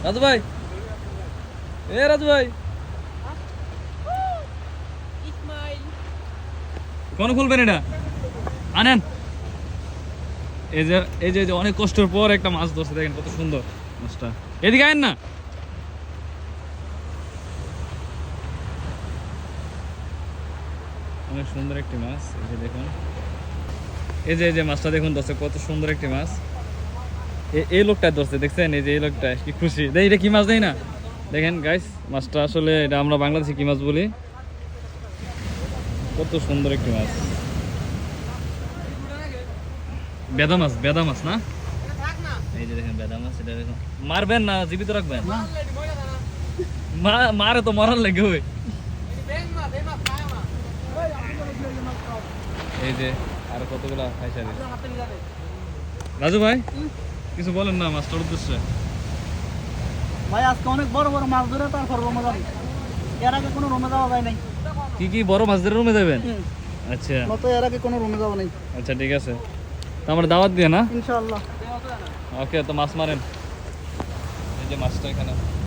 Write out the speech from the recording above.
রাজু ভাই, রাজু ভাই, কোন খুলবেন এটা? আনেন। এই যে এই যে অনেক কষ্টের পর একটা মাছ ধরছে, দেখেন কত সুন্দর মাছটা। এদিকে আয়েন না। অনেক সুন্দর একটি মাছ, এই যে দেখুন, এই যে মাছটা দেখুন ধরছে, কত সুন্দর একটি মাছ। এই লোকটা ধরছে, দেখছেন? এই যে এই লোকটা কি খুশি। দেখ এটা কি মাছ, দেয় না? দেখেন গাইস, মাছটা আসলে এটা আমরা বাংলাদেশে কি মাছ বলি। কত সুন্দর একটি মাছ, বেদা মাছ, বেদা মাছ না? এই যে দেখেন বেদা মাছ। এটা দেখুন, মারবেন না, জীবিত রাখবেন। মারে তো মরার লাগে ওই। এই যে আর কতগুলা খাইছে। রাজু ভাই, কিছু বলেন না মাছটার উদ্দেশ্যে। ভাই আজকে অনেক বড় বড় মাছ ধরে তারপর রুমে যাবো। এর আগে কোনো রুমে যাওয়া যায় নাই। কি কি বড় মাছ ধরে রুমে যাবেন? আচ্ছা, মতো এর আগে কোনো রুমে যাওয়া নাই। আচ্ছা ঠিক আছে, তো আমার দাওয়াত দিয়ে না ইনশাআল্লাহ। ওকে, তো মাছ মারেন। এই যে মাছটা এখানে